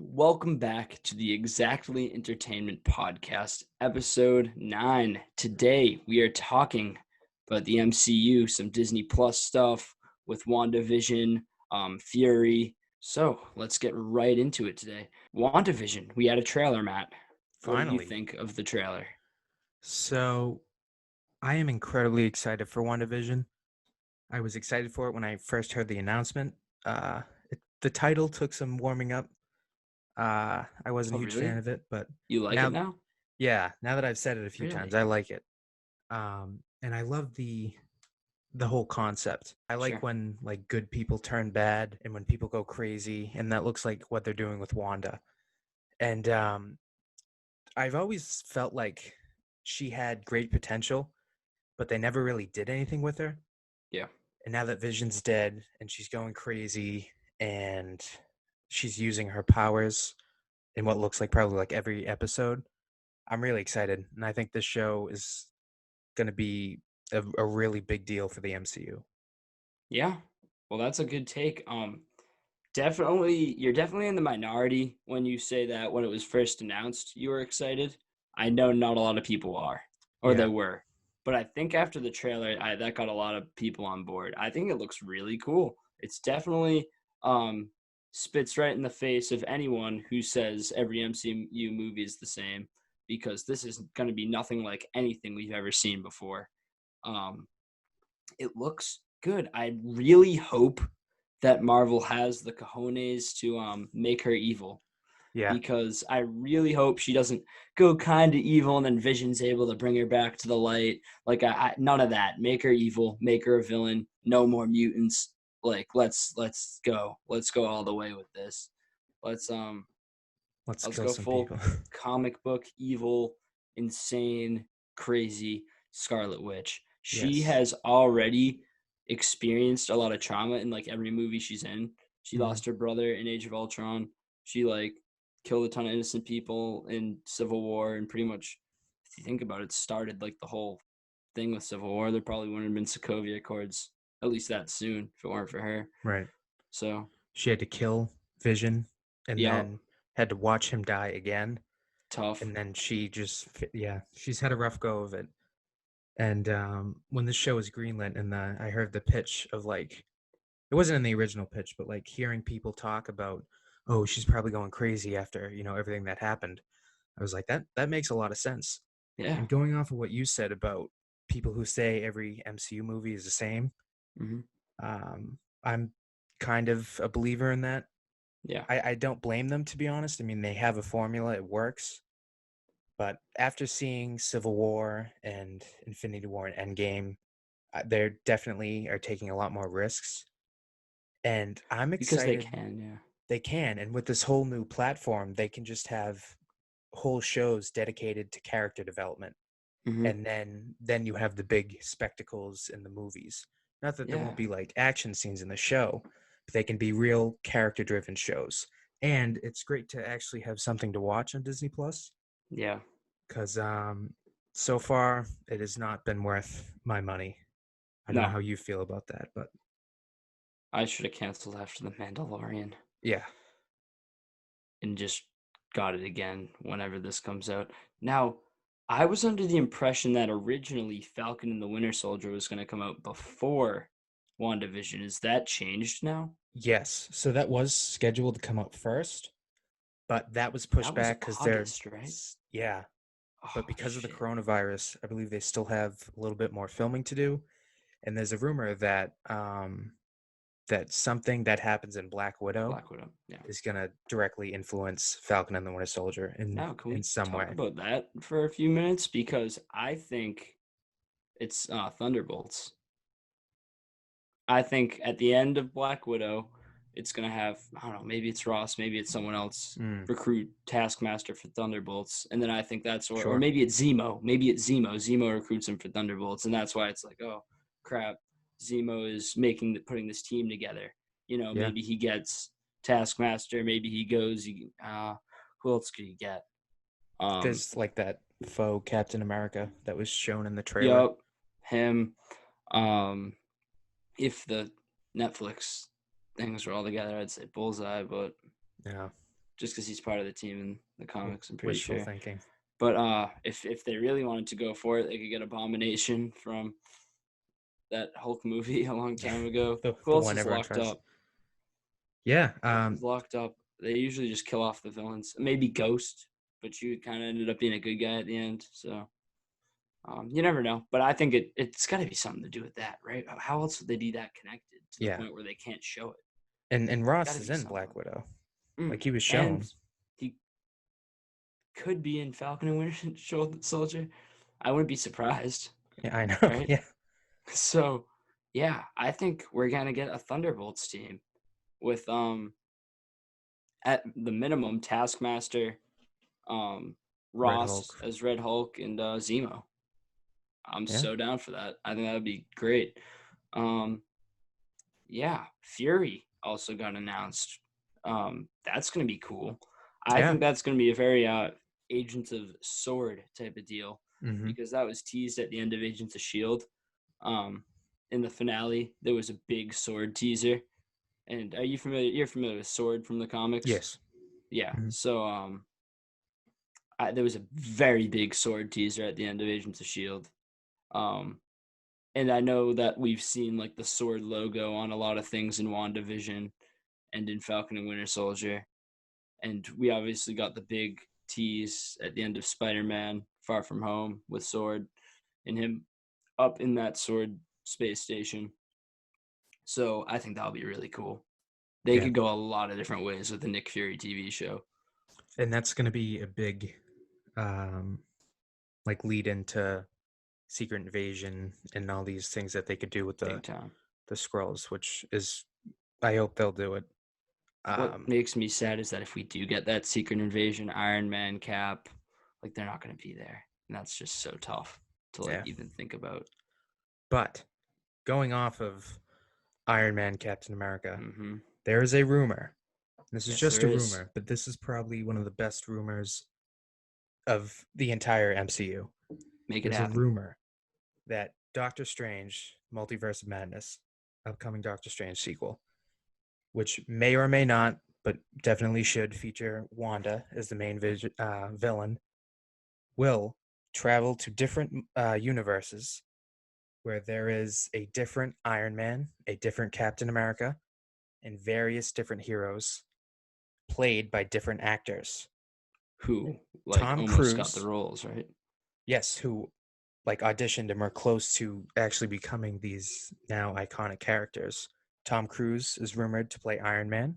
Welcome back to the Exactly Entertainment Podcast, episode 9. Today we are talking about the MCU, some Disney Plus stuff with Wandavision, Fury. So let's get right into it today. Wandavision, we had a trailer, Matt. What did you Finally. think of the trailer? So I am incredibly excited for WandaVision. I was excited for it when I first heard the announcement. The title took some warming up. I wasn't Oh, a huge fan really? of it, but You like it now, now? yeah, now that I've said it a few times, Really? I like it. And I love the whole concept. I like Sure. when like good people turn bad and when people go crazy, and that looks like what they're doing with Wanda. And I've always felt like she had great potential, but they never really did anything with her. Yeah. And now that Vision's dead and she's going crazy and she's using her powers in what looks like probably like every episode, I'm really excited. And I think this show is going to be a really big deal for the MCU. Yeah. Well, that's a good take. Definitely, you're definitely in the minority when you say that when it was first announced, you were excited. I know not a lot of people are, or they Yeah. were. But I think after the trailer, that got a lot of people on board. I think it looks really cool. It's definitely um, spits right in the face of anyone who says every MCU movie is the same, because this is going to be nothing like anything we've ever seen before. Um, it looks good. I really hope that Marvel has the cojones to make her evil, Yeah. because I really hope she doesn't go kind of evil and then Vision's able to bring her back to the light. Like none of that. Make her evil. Make her a villain. No more mutants. Like let's go all the way with this. Let's um Let's let's kill go some full people. comic book evil, insane, crazy Scarlet Witch. She Yes. has already experienced a lot of trauma in like every movie she's in. She Mhm. lost her brother in Age of Ultron. She like killed a ton of innocent people in Civil War, and pretty much, if you think about it, started like the whole thing with Civil War. There probably wouldn't have been Sokovia Accords at least that soon if it weren't for her. Right. So She had to kill Vision and yeah, then had to watch him die again. tough. And then yeah, she's had a rough go of it. And when this show was greenlit, and I heard the pitch of like, it wasn't in the original pitch, but like hearing people talk about, oh, she's probably going crazy after everything that happened. I was like, that makes a lot of sense. Yeah. And going off of what you said about people who say every MCU movie is the same, Hmm. I'm kind of a believer in that. Yeah. I don't blame them, to be honest. I mean, they have a formula, it works. But after seeing Civil War and Infinity War and Endgame, they definitely are taking a lot more risks. And I'm Because they excited can, yeah. they can. And with this whole new platform, they can just have whole shows dedicated to character development. Hmm. And then you have the big spectacles in the movies. Not that there Yeah. won't be like action scenes in the show, but they can be real character driven shows. And it's great to actually have something to watch on Disney Plus Yeah. because so far it has not been worth my money. I don't know No, how you feel about that, but I should have canceled after The Mandalorian yeah. and just got it again whenever this comes out. Now, I was under the impression that originally Falcon and the Winter Soldier was going to come out before WandaVision. Is that changed now? Yes, so that was scheduled to come out first, but that was pushed That was back because August, right? yeah, but Oh, because of the shit. coronavirus, I believe they still have a little bit more filming to do. And there's a rumor that that something that happens in Black Widow Black Widow. Yeah. is gonna directly influence Falcon and the Winter Soldier Now, can in we some talk way. about that for a few minutes? Because I think it's Thunderbolts. I think at the end of Black Widow, it's gonna have, I don't know, maybe it's Ross, maybe it's someone else Mm, recruit Taskmaster for Thunderbolts, and then I think that's or sure. maybe it's Zemo, maybe it's Zemo. Zemo recruits him for Thunderbolts, and that's why it's like, oh crap, Zemo is putting this team together. Yeah. Maybe he gets Taskmaster, maybe he goes. Who else could he get? Um, There's like that faux Captain America that was shown in the trailer. yup, him. Um, if the Netflix things were all together, I'd say Bullseye, but Yeah. just because he's part of the team in the comics. I'm pretty Wishful sure. thinking. But if they really wanted to go for it, they could get Abomination from that Hulk movie a long time ago. Who The else one is everyone locked trusts. up? Yeah. Who's locked up? They usually just kill off the villains. Maybe Ghost, but you kind of ended up being a good guy at the end. So you never know. But I think it's got to be something to do with that, right? How else would they be that connected to the Yeah. point where they can't show it? And Ross Got to is be in something. Black Widow. Mm. Like he was And shown. he could be in Falcon and Winter Soldier. I wouldn't be surprised. Yeah, I know. Right? Yeah. So, yeah, I think we're gonna get a Thunderbolts team with at the minimum Taskmaster, um Red Ross Hulk. as Red Hulk and Zemo. I'm Yeah. so down for that. I think that would be great. Um yeah, Fury also got announced. That's gonna be cool. I Yeah. think that's gonna be a very Agents of Sword type of deal Mm-hmm. because that was teased at the end of Agents of Shield. Um, in the finale, there was a big sword teaser. And are you familiar? You're familiar with Sword from the comics? Yes. Yeah. Mm-hmm. So there was a very big sword teaser at the end of Agents of Shield. Um, and I know that we've seen like the sword logo on a lot of things in WandaVision and in Falcon and Winter Soldier. And we obviously got the big tease at the end of Spider-Man Far From Home with Sword and him up in that Sword space station. So I think that'll be really cool. They Yeah. could go a lot of different ways with the Nick Fury TV show. And that's going to be a big, like lead into Secret Invasion and all these things that they could do with Big time. the scrolls, which is, I hope they'll do it. What makes me sad is that if we do get that Secret Invasion, Iron Man, Cap, like they're not going to be there, and that's just so tough to like Yeah. even think about. But going off of Iron Man, Captain America, Mm-hmm. there is a rumor. This is Yes, just there a is. rumor, but this is probably one of the best rumors of the entire MCU. Make it There's a happen. rumor that Doctor Strange, Multiverse of Madness, upcoming Doctor Strange sequel, which may or may not, but definitely should feature Wanda as the main villain, will travel to different universes where there is a different Iron Man, a different Captain America, and various different heroes played by different actors. Who like Tom almost got the Cruise, roles, right? yes, who like auditioned and were close to actually becoming these now iconic characters. Tom Cruise is rumored to play Iron Man.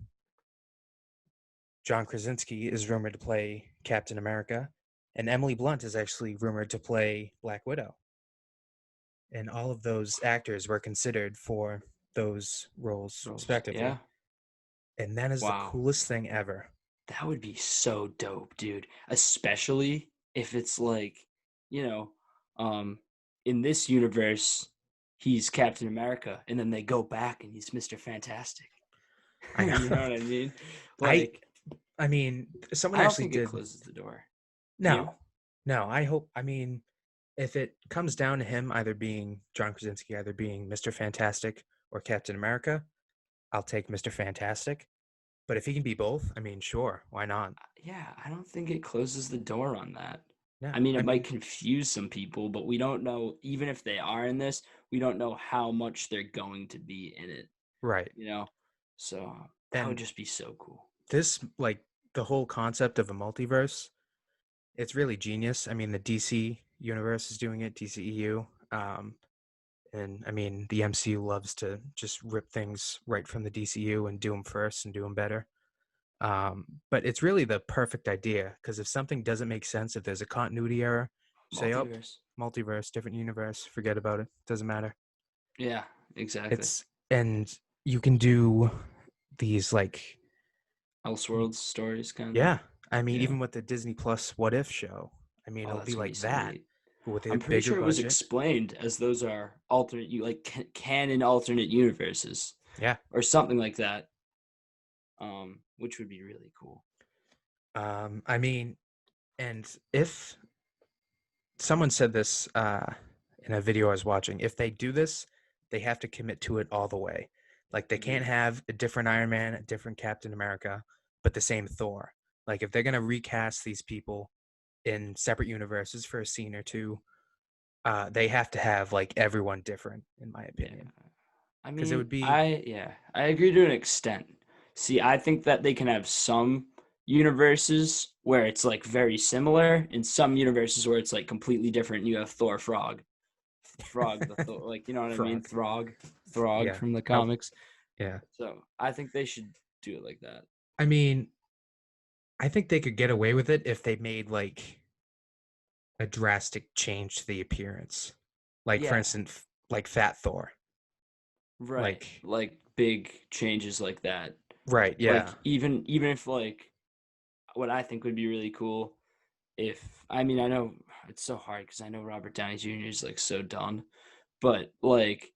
John Krasinski is rumored to play Captain America, and Emily Blunt is actually rumored to play Black Widow. And all of those actors were considered for those roles respectively. Yeah. And that is the Wow. coolest thing ever. That would be so dope, dude. Especially if it's like, you know, um, in this universe, he's Captain America, and then they go back and he's Mr. Fantastic. I know. You know what I mean? I Like, I mean, someone I don't actually think it did. closes the door. You? No, no. I hope. I mean, if it comes down to him either being John Krasinski, either being Mr. Fantastic or Captain America, I'll take Mr. Fantastic. But if he can be both, I mean, sure, why not? Yeah, I don't think it closes the door on that. Yeah, I mean, I it might mean, confuse some people, but we don't know, even if they are in this, we don't know how much they're going to be in it, right. you know? So that would And just be so cool. this, like, the whole concept of a multiverse, it's really genius. I mean, the DC universe is doing it, DCEU. And I mean, the MCU loves to just rip things right from the DCU and do them first and do them better. But it's really the perfect idea because if something doesn't make sense, if there's a continuity error, say, oh, Multiverse. multiverse, different universe, forget about it. Doesn't matter. Yeah, exactly. It's, and you can do these like, Elseworlds stories, kind of. yeah. I mean, Yeah. even with the Disney Plus What If show, I mean, Oh, it'll that's be gonna be like that sweet. with a I'm pretty bigger sure it was budget. explained as those are alternate, you like canon alternate universes Yeah. or something like that. Which would be really cool. I mean, and if someone said this in a video I was watching, if they do this, they have to commit to it all the way. Like they can't have a different Iron Man, a different Captain America, but the same Thor. Like if they're gonna recast these people in separate universes for a scene or two, they have to have like everyone different, in my Yeah. opinion, I because it mean, would be I agree to an extent. See, I think that they can have some universes where it's like very similar, and some universes where it's like completely different. You have Thor Frog, Frog the Thor, like you know what I mean? Frog. Throg Yeah. from the Oh, comics. yeah. So I think they should do it like that. I mean, I think they could get away with it if they made like a drastic change to the appearance. Like for Yeah, instance, like Fat Thor. right. Like Like big changes like that. right, Like yeah. even if like what I think would be really cool if I mean I know it's so hard because I know Robert Downey Jr. is like so done, but like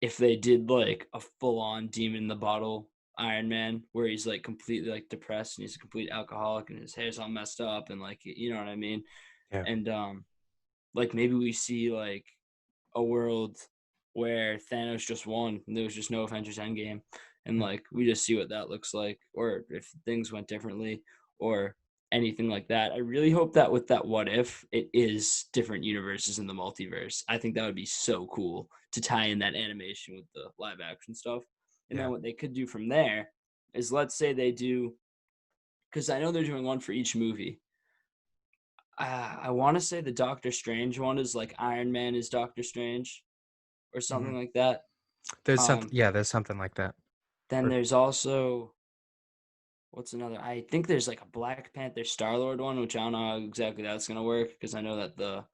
if they did like a full on demon in the bottle Iron Man where he's like completely like depressed and he's a complete alcoholic and his hair's all messed up and like you know what I mean, Yeah. and like maybe we see like a world where Thanos just won and there was just no Avengers Endgame, and Mm, like we just see what that looks like, or if things went differently, or anything like that. I really hope that with that what if it is different universes in the multiverse. I think that would be so cool to tie in that animation with the live action stuff. And yeah. then what they could do from there is let's say they do because I know they're doing one for each movie. I want to say the Doctor Strange one is like Iron Man is Doctor Strange or Hmm. something like that. There's something Um, yeah, there's something like that. then Or there's also what's another? I think there's like a Black Panther Star Lord one, which I don't know how exactly that's gonna work because I know that the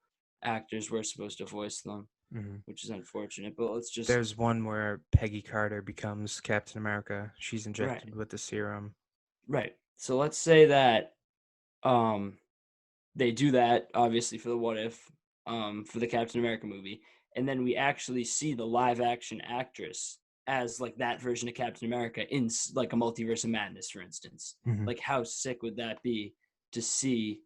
actors were supposed to voice them, mhm. which is unfortunate. But let's just There's one where Peggy Carter becomes Captain America. She's right, injected with the serum. right. So let's say that um they do that obviously for the what if for the Captain America movie, and then we actually see the live action actress as like that version of Captain America in like a multiverse of madness, for instance. Hmm. Like how sick would that be to see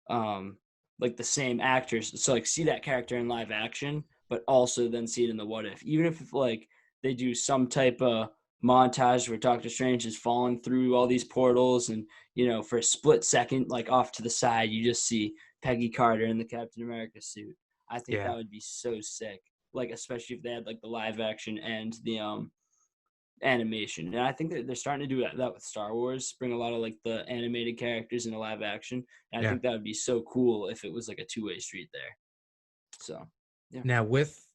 um like the same actors, so like see that character in live action but also then see it in the what if, even if like they do some type of montage where Doctor Strange is falling through all these portals and for a split second like off to the side you just see Peggy Carter in the Captain America suit. I think Yeah. that would be so sick, like especially if they had like the live action and the animation. And I think that they're starting to do that with Star Wars, bring a lot of like the animated characters into live action. And I Yeah. think that would be so cool if it was like a two-way street there. So, yeah. Now with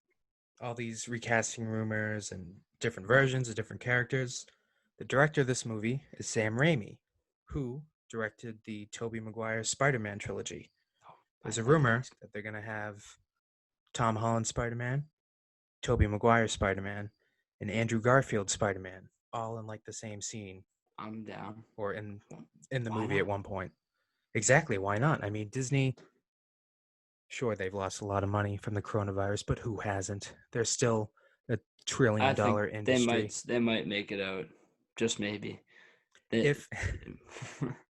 all these recasting rumors and different versions of different characters, the director of this movie is Sam Raimi, who directed the Tobey Maguire Spider-Man trilogy. Oh, I There's a love rumor those. that they're gonna have Tom Holland Spider-Man, Tobey Maguire Spider-Man, and Andrew Garfield Spider-Man, all in like the same scene I'm down. or in the Why movie at not? one point. Exactly, why not? I mean, Disney, sure, they've lost a lot of money from the coronavirus, but who hasn't? They're still a I trillion think dollar industry. they might make it out. Just maybe. They, If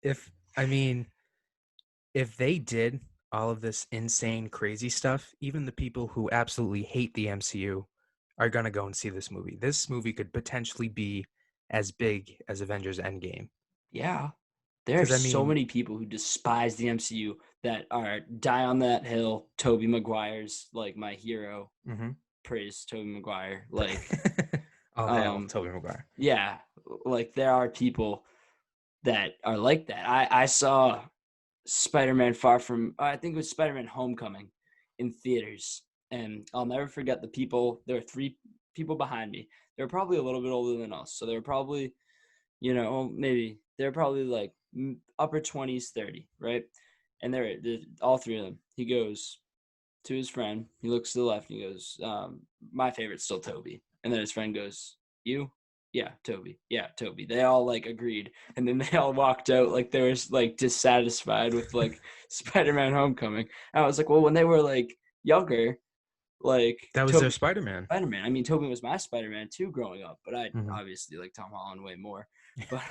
if I mean, if they did all of this insane crazy stuff, even the people who absolutely hate the MCU are going to go and see this movie. This movie could potentially be as big as Avengers Endgame. yeah. There are Cuz I so mean, many people who despise the MCU that are die on that hill. Toby Maguire's like my hero. mhm. Praise Toby Maguire. Like, All hail um, Tobey Maguire. yeah, like there are people that are like that. I saw Spider-Man Far From I think it was Spider-Man Homecoming in theaters, and I'll never forget the people. There were three people behind me. They were probably a little bit older than us, so they were probably maybe they're probably like upper 20s, 30, right? And they're all three of them. He goes to his friend. He looks to the left and he goes, "My favorite's still Toby." And then his friend goes, "You?" "Yeah, Toby. Yeah, Toby." They all like agreed, and then they all walked out like they were like dissatisfied with like Spider-Man: Homecoming. And I was like, well, when they were like younger, like That was their Toby Spider-Man. Spider-Man. I mean, Toby was my Spider-Man too growing up, but I Mhm. obviously like Tom Holland way more. But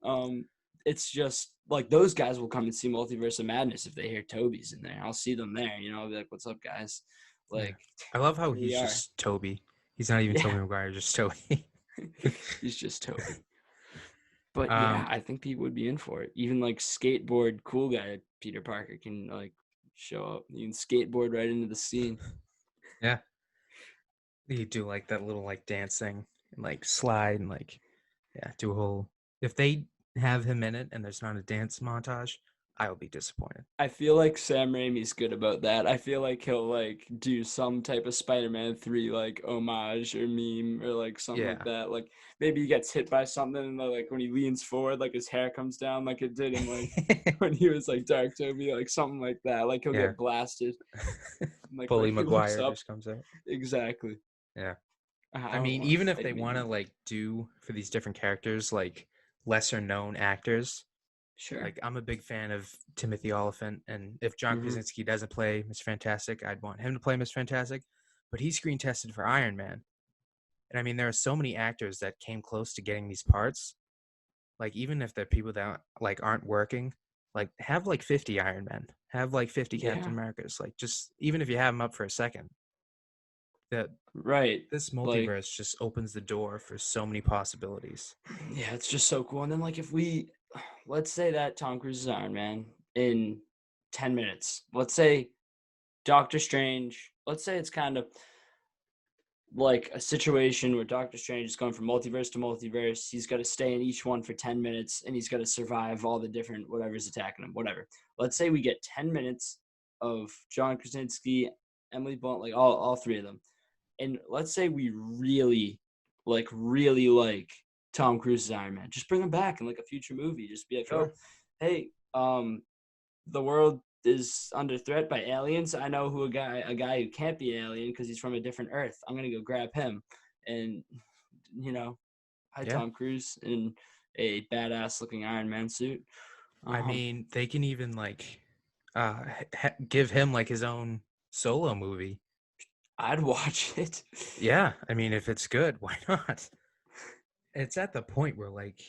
um, it's just like those guys will come and see Multiverse of Madness if they hear Toby's in there. I'll see them there. I'll be like, "What's up, guys?" Yeah. Like, I love how here we he's are. just Toby. He's not even Yeah, Tobey Maguire, just Toby. he's just Toby. But yeah, I think people would be in for it. Even like skateboard cool guy Peter Parker can like show up. You can skateboard right into the scene. Yeah. You do like that little like dancing and like slide and like do a whole. If they have him in it and there's not a dance montage, I will be disappointed. I feel like Sam Raimi's good about that. I feel like he'll like do some type of Spider-Man 3 like homage or meme or like something like Yeah. that. Like maybe he gets hit by something and like when he leans forward, like his hair comes down like it did in like when he was like Dark Toby, like something like that. Like he'll Yeah. get blasted. Like Bully when he looks Maguire up. just comes out. Exactly. Yeah. I I don't mean, want to even if fight they me. want to like do for these different characters like lesser known actors, Sure. like I'm a big fan of Timothy Oliphant, and if John Krasinski doesn't play Mr. Fantastic, I'd want him to play Mr. Fantastic. But he's screen tested for Iron Man, and I mean, there are so many actors that came close to getting these parts. Like even if they're people that like aren't working, like have like 50 Iron Men, have like 50 Captain Yeah. Americas. Like just even if you have them up for a second, that Right. this Like multiverse just opens the door for so many possibilities. yeah, it's just so cool. And then like if we let's say that Tom Cruise is Iron Man in 10 minutes. Let's say Doctor Strange, let's say it's kind of like a situation where Doctor Strange is going from multiverse to multiverse. He's got to stay in each one for 10 minutes and he's got to survive all the different whatever's attacking him, whatever. Let's say we get 10 minutes of John Krasinski, Emily Blunt, like all three of them. And let's say we really like Tom Cruise's Iron Man. Just bring him back in like a future movie. Just be like, Sure. oh, hey, the world is under threat by aliens. I know who a guy who can't be an alien because he's from a different Earth. I'm gonna go grab him, and hi Yeah. Tom Cruise in a badass looking Iron Man suit. I mean, they can even like give him like his own solo movie. I'd watch it. Yeah, I mean, if it's good, why not? It's at the point where like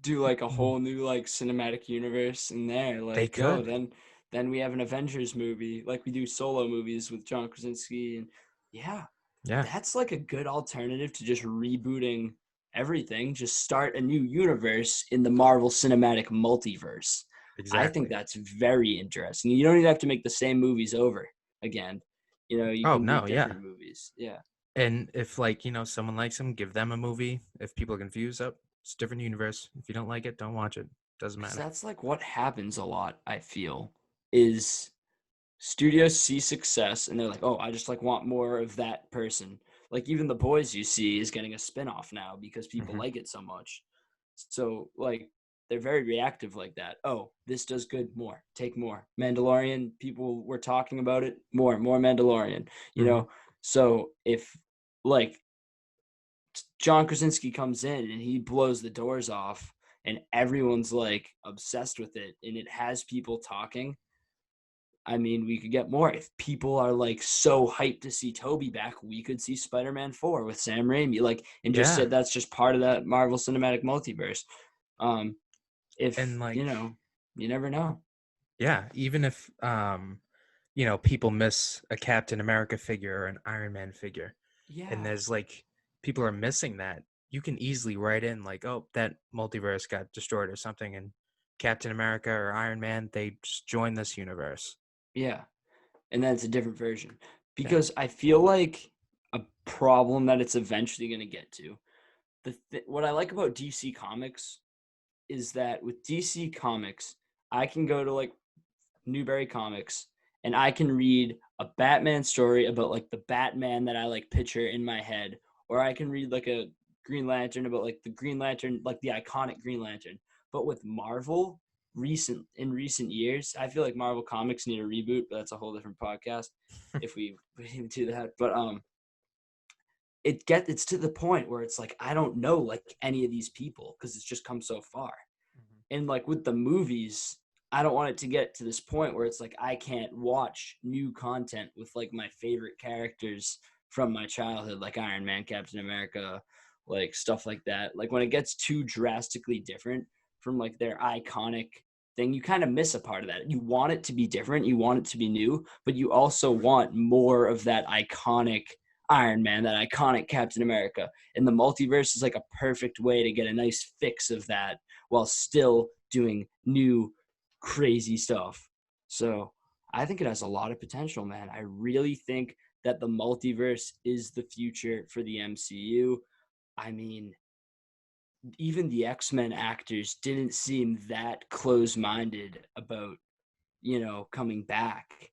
Do like a whole new like cinematic universe in there. they Like, oh, could. then we have an Avengers movie, like we do solo movies with John Krasinski, and yeah, Yeah, that's like a good alternative to just rebooting everything. Just start a new universe in the Marvel Cinematic Multiverse. I think exactly. that's very interesting. You don't even have to make the same movies over again. You Oh can do no, yeah. different movies. Yeah. And if like, someone likes them, give them a movie. If people are confused, up, it's a different universe. If you don't like it, don't watch it. Doesn't Because matter. that's like what happens a lot, I feel, is studios see success and they're like, oh, I just like want more of that person. Like even The Boys you see is getting a spinoff now because people Hmm. like it so much. So like they're very reactive like that. Oh, this does good, more. Take more. Mandalorian, people were talking about it, more Mandalorian, you Hmm. know. So if like John Krasinski comes in and he blows the doors off and everyone's like obsessed with it and it has people talking, I mean, we could get more. If people are like so hyped to see Toby back, we could see Spider-Man 4 with Sam Raimi. Like, and just Yeah. said that's just part of that Marvel Cinematic Multiverse. Um, And if like, you never know. yeah, even if people miss a Captain America figure or an Iron Man figure, and Yeah, there's like people are missing that, you can easily write in like, oh, that multiverse got destroyed or something, and Captain America or Iron Man, they just join this universe. yeah, and then it's a different version Yeah. because I feel like a problem that it's eventually going to get to. What I like about DC Comics is that with DC Comics, I can go to like Newberry Comics and I can read a Batman story about like the Batman that I like picture in my head, or I can read like a Green Lantern about like the Green Lantern, like the iconic Green Lantern. But with Marvel, in recent years, I feel like Marvel Comics need a reboot, but that's a whole different podcast if we do that. But it's to the point where it's like I don't know like any of these people because it's just come so far. Mhm. And like with the movies, I don't want it to get to this point where it's like I can't watch new content with like my favorite characters from my childhood, like Iron Man, Captain America, like stuff like that. Like when it gets too drastically different from like their iconic thing, you kind of miss a part of that. You want it to be different, you want it to be new, but you also want more of that iconic Iron Man, that iconic Captain America. And the multiverse is like a perfect way to get a nice fix of that while still doing new crazy stuff. So I think it has a lot of potential, man. I really think that the multiverse is the future for the MCU. I mean, even the X-Men actors didn't seem that close-minded about, coming back.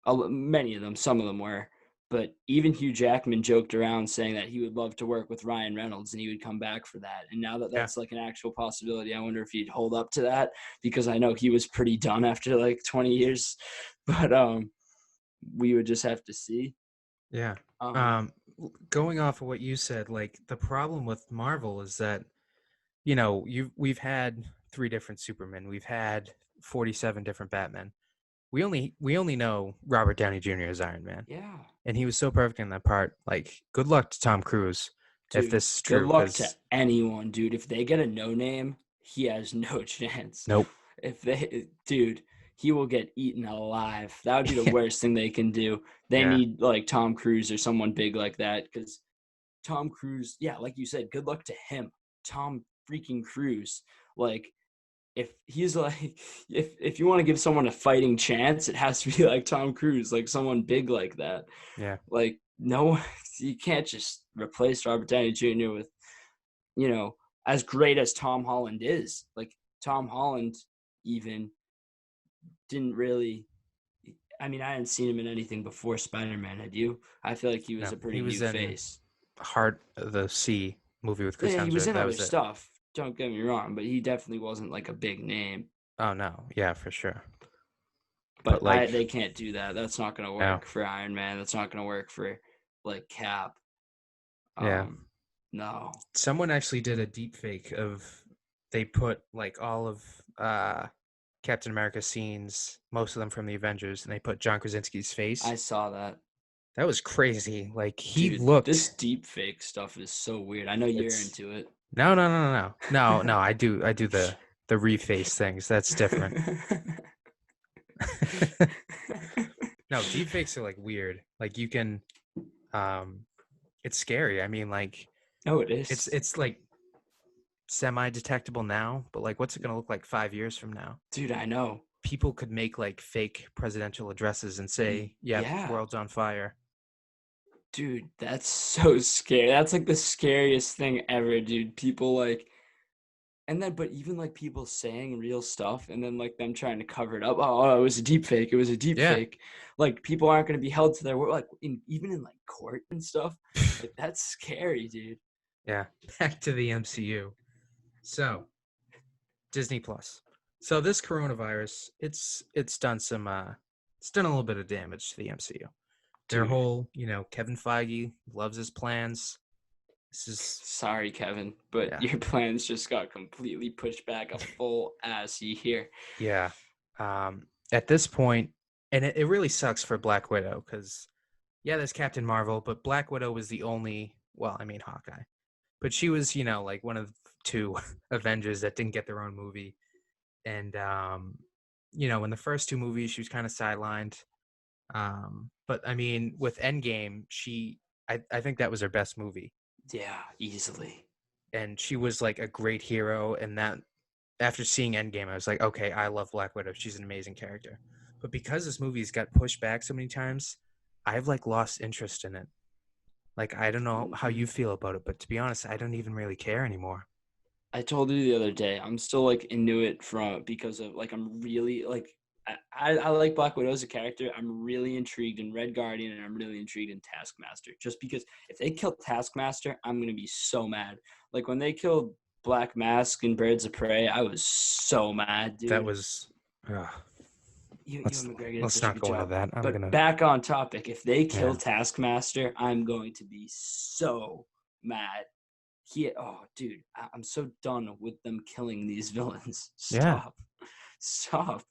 Many of them, some of them were, but even Hugh Jackman joked around saying that he would love to work with Ryan Reynolds and he would come back for that. And now that Yeah. that's like an actual possibility, I wonder if he'd hold up to that, because I know he was pretty done after like 20 years. But we would just have to see. Yeah. Um, Going off of what you said, like the problem with Marvel is that, we've had 3 different Supermen, we've had 47 different Batmen. We only know Robert Downey Jr. as Iron Man, yeah, and he was so perfect in that part. Like, good luck to Tom Cruise if dude, this is good true, luck to because anyone, dude. If they get a no name, he has no chance. nope. Dude, he will get eaten alive. That would be the worst thing they can do. They Yeah, need like Tom Cruise or someone big like that, because Tom Cruise, yeah, like you said, good luck to him. Tom freaking Cruise. Like, if he's like, if you want to give someone a fighting chance, it has to be like Tom Cruise, like someone big like that. yeah, Like, no, you can't just replace Robert Downey Jr. with, as great as Tom Holland is. Like, Tom Holland even didn't really. I mean, I hadn't seen him in anything before Spider-Man. Had you? I feel like he was no. a pretty He new was in face. Heart of the Sea movie with Chris Yeah, he was Hemsworth. in That other was it. stuff. Don't get me wrong, but he definitely wasn't like a big name. Oh no, yeah, for sure. But But like, they can't do that. That's not gonna no, work for Iron Man. That's not gonna work for like Cap. yeah. No. Someone actually did a deep fake of, they put like all of Captain America scenes, most of them from the Avengers, and they put John Krasinski's face. I saw that. That was crazy. Like, he Dude, this looked. deep fake stuff is so weird. I know you're It's into it. no, no, no, no, no, no. I do the reface things. That's different. No, deep fakes are like weird. Like, you can, it's scary. I mean, like, No, it it's is. it's like semi-detectable now, but like, what's it gonna look like 5 years from now? Dude, I know. People could make like fake presidential addresses and say, "Yep, Yeah. world's on fire." Dude, that's so scary. That's like the scariest thing ever, dude. People like, and then, but even like people saying real stuff and then like them trying to cover it up. Oh, it was a deep fake. It was a deep Yeah. fake. Like, people aren't going to be held to their word, like even in like court and stuff. Like, that's scary, dude. Yeah. Back to the MCU. So, Disney Plus. So this coronavirus, it's done it's done a little bit of damage to the MCU. Their Dude, whole, Kevin Feige loves his plans. This is sorry, Kevin, but yeah. your plans just got completely pushed back a full ass year. Yeah. At this point, and it really sucks for Black Widow, because yeah, there's Captain Marvel, but Black Widow was the only, well, I mean Hawkeye. But she was, like one of the 2 Avengers that didn't get their own movie. And in the first 2 movies she was kind of sidelined. But I mean, with Endgame, I think that was her best movie. Yeah, easily. And she was like a great hero, and that after seeing Endgame, I was like, okay, I love Black Widow. She's an amazing character. But because this movie's got pushed back so many times, I've like lost interest in it. Like, I don't know how you feel about it, but to be honest, I don't even really care anymore. I told you the other day, I'm still like into it because of like, I'm really like, I like Black Widow as a character. I'm really intrigued in Red Guardian, and I'm really intrigued in Taskmaster. Just because if they kill Taskmaster, I'm gonna be so mad. Like, when they killed Black Mask and Birds of Prey, I was so mad, That dude. was uh, Ewan let's McGregor did let's such a not good go into job. that. I'm But gonna back on topic, if they kill yeah. Taskmaster, I'm going to be so mad. Oh, dude, I'm so done with them killing these villains. Yeah. Stop. Stop.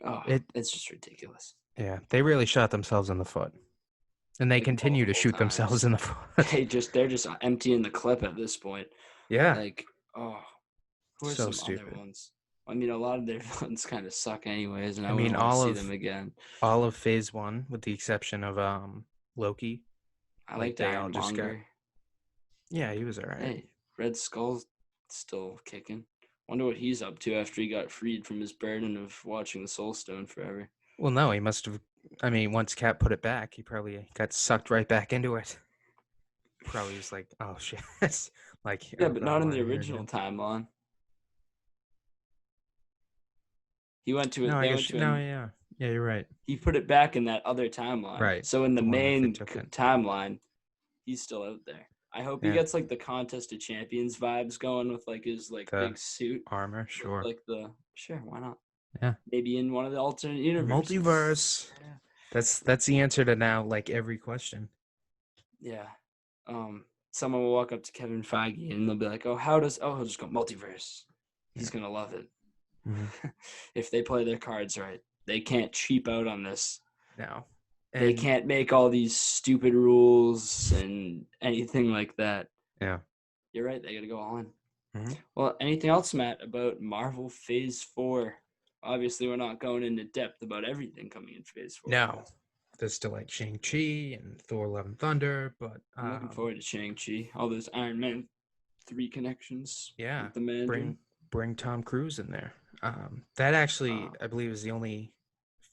Oh, It it's just ridiculous. yeah, they really shot themselves in the foot. And they Like, continue to multiple shoot themselves times. in the foot. They're just emptying the clip at this point. Yeah. Like, oh, who are So some other stupid. ones? I mean, a lot of their villains kind of suck anyways, and I I mean, wouldn't want to see them again. all of phase 1, with the exception of Loki, I like liked they all just got, Ironmonger. yeah, he was all right. Hey, Red Skull's still kicking. Wonder what he's up to after he got freed from his burden of watching the Soul Stone forever. Well, no, he must have. I mean, once Cap put it back, he probably got sucked right back into it. Probably was like, oh shit, like Yeah, I but don't not in want the to hear original again. timeline. He went to No, it. I They went guess to no, an. yeah, yeah, you're right. He put it back in that other timeline. Right, So in the the one that they main took it. timeline, he's still out there. I hope he Yeah, gets like the Contest of Champions vibes going with like his like the big suit armor, with sure. like the sure, why not? Yeah, Maybe in one of the alternate universes. multiverse. Yeah. That's the answer to now like every question. Yeah. Someone will walk up to Kevin Feige and they'll be like, "Oh, how does? Oh, he'll just go multiverse. He's Yeah. gonna love it Mhm. if they play their cards right. They can't cheap out on this. No, They and can't make all these stupid rules and anything like that. yeah. You're right. They got to go all in. Mhm. Well, anything else, Matt, about Marvel Phase 4? Obviously, we're not going into depth about everything coming in Phase 4. No, there's still like Shang-Chi and Thor: Love and Thunder, but I'm looking forward to Shang-Chi. All those Iron Man 3 connections yeah, with the Mandarin. bring Tom Cruise in there. That actually, Uh, I believe, is the only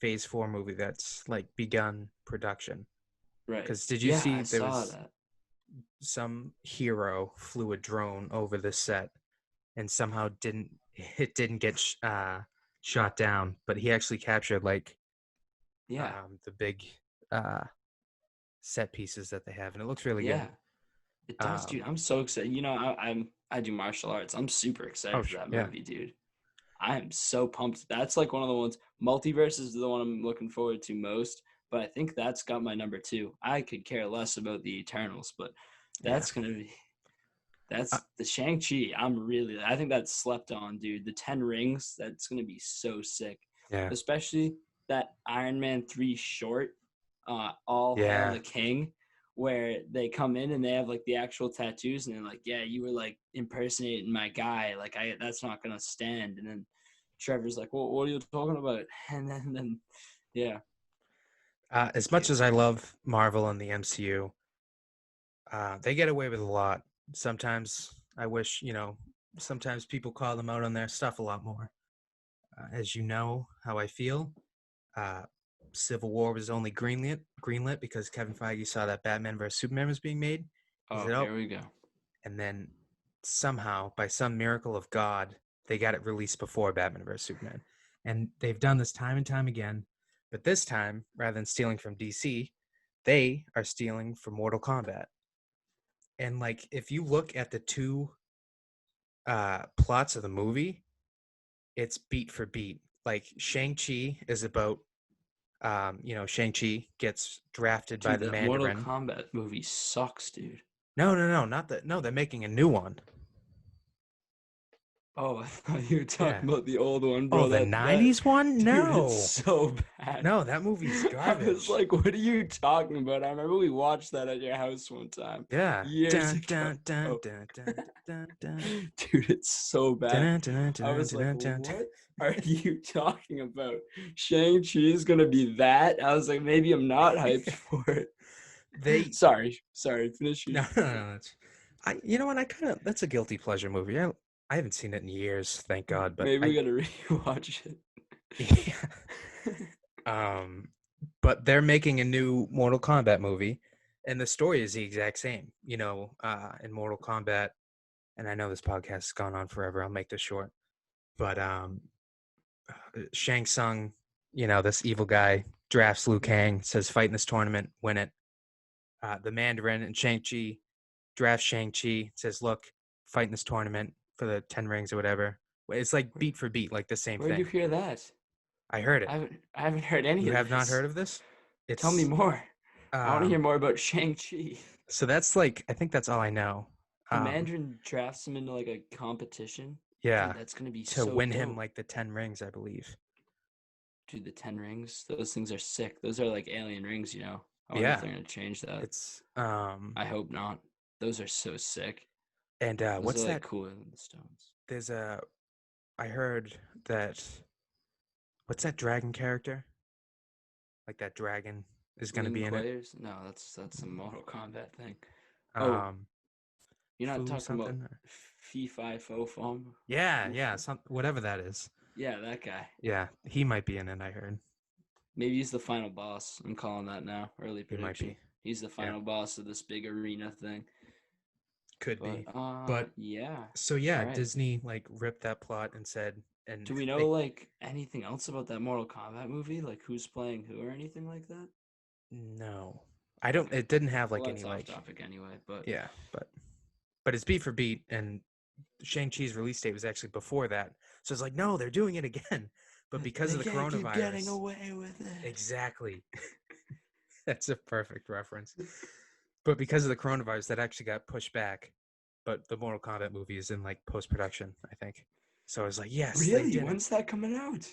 Phase 4 movie that's like begun production. right. Because did you Yeah, see I there saw was that. some hero flew a drone over the set and somehow didn't get shot down, but he actually captured like Yeah. the big uh, set pieces that they have, and it looks really good. Yeah. It does, dude. I'm so excited. You know, I do martial arts. I'm super excited for that Yeah, movie, dude. I am so pumped. That's like one of the ones. Multiverse is the one I'm looking forward to most, but I think that's got my number two. I could care less about the Eternals, but yeah, that's gonna be uh, that's the Shang-Chi. I think that's slept on, dude. The 10 Rings, that's gonna be so sick. yeah, Especially that Iron Man 3 short, All Hail yeah. the King, where they come in and they have like the actual tattoos and they're like, yeah, you were like impersonating my guy. Like that's not gonna stand. And then Trevor's like, well, what are you talking about? And then yeah, As can't much as I wait. love Marvel and the MCU, they get away with a lot. Sometimes I wish, sometimes people call them out on their stuff a lot more. As you know how I feel, uh, Civil War was only greenlit because Kevin Feige saw that Batman vs Superman was being made. He Oh, said, "Oh," here we go. and then somehow, by some miracle of God, they got it released before Batman vs Superman. And they've done this time and time again. But this time, rather than stealing from DC, they are stealing from Mortal Kombat. And like, if you look at the two plots of the movie, it's beat for beat. Like Shang-Chi is about, Shang-Chi gets drafted by Dude, the that Mortal Mandarin. Kombat movie sucks, dude. No, not that. No, they're making a new one. Oh, I thought you were Yeah. talking about the old one, Oh, bro. the That '90s one? dude, it's No, so bad. no, that movie's I was garbage. like, what are you talking about? I remember we watched that at your house one time Yeah. years Dun ago. dun dun dun dun dun dun Dude, it's so bad. dun dun I dun was like, dun dun. what are you talking about? Shang-Chi is gonna be that? I was like, maybe I'm not hyped for it. They Sorry, finish your no no point. no. You know what? I kind of that's a guilty pleasure movie. I haven't seen it in years, thank God. But Maybe we gotta rewatch it. yeah. Um, but they're making a new Mortal Kombat movie, and the story is the exact same. In Mortal Kombat, and I know this podcast has gone on forever. I'll make this short. But Shang Tsung, this evil guy, drafts Liu Kang, says fight in this tournament, win it. The Mandarin and Shang-Chi drafts Shang-Chi, says, look, fight in this tournament for the 10 rings or whatever. It's like beat for beat, like the same Where'd you thing. hear that? I heard it. I haven't heard any You of have not this. heard of this? Tell me It's more. I want to hear um more about Shang-Chi. so that's like I think that's all I know. The Um Mandarin drafts him into like a competition. Dude, yeah, that's gonna be to so win him dope. like the 10 rings, I believe. Dude, the 10 rings, those things are sick. Those are like alien rings, you know. I wonder if Yeah. they're gonna change that. It's I hope not. Those are so sick. and Those are what's like that? cooler than the stones. There's a I heard that what's that dragon character? Like that dragon is going to Lin be in it. Kuei's? No, that's a Mortal Kombat thing. Oh, Um you're not Fu talking about something? P5O foam. Yeah, whatever that is. Yeah, that guy. Yeah, he might be in it, I heard. Maybe he's the final boss. I'm calling that now. Early He might prediction. be. He's the Yeah, final boss of this big arena thing. could But be. But yeah. so All yeah, right. Disney like ripped that plot and said, and Do we know they like anything else about that Mortal Kombat movie? Like who's playing who or anything like that? no, I don't. Okay. It didn't have Well, like any that's off like topic anyway. But yeah, but it's beat for beat, and Shang-Chi's release date was actually before that. So it's like, no, they're doing it again. But because they of the can't keep getting coronavirus, away with it. exactly. That's a perfect reference. But because of the coronavirus, that actually got pushed back. But the Mortal Kombat movie is in like post-production, I think. So I was like, yes, they Really? did it. When's that coming out?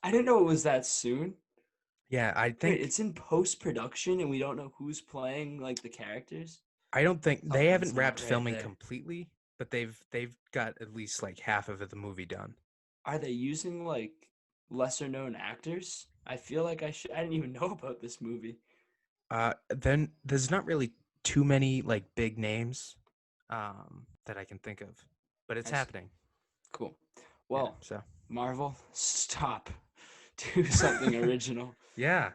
I didn't know it was that soon. Yeah, Wait, it's in post production and we don't know who's playing like the characters? I don't think they haven't Something's not wrapped right filming there. completely, but they've got at least like half of the movie done. Are they using like lesser known actors? I feel like I didn't even know about this movie. Then there's not really too many like big names that I can think of, but it's I see. happening. Cool. Yeah, Well, so Marvel, stop. Do something original. yeah,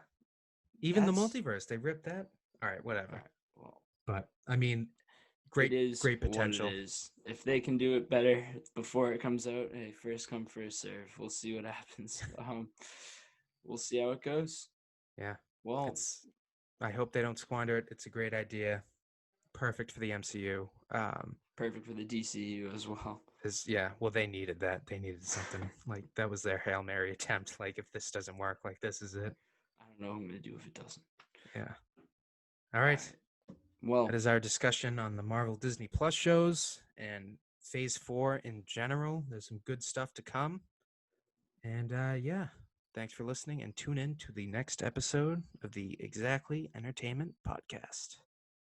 even the That's multiverse, they ripped that. All right, all whatever. right. Well, But I mean, it great is great what it potential. is. If they can do it better before it comes out, hey, first come, first serve. We'll see what happens. We'll see how it goes. Yeah. Well, It's I hope they don't squander it. It's a great idea. Perfect for the MCU. perfect for the DCU as well. Is yeah, well they needed that. They needed something. Like that was their Hail Mary attempt. Like if this doesn't work, like this is it. I don't know what I'm gonna do if it doesn't. Yeah. All All right. right. Well, That is our discussion on the Marvel Disney Plus shows and Phase 4 in general. There's some good stuff to come. And yeah, thanks for listening and tune in to the next episode of the Exactly Entertainment Podcast.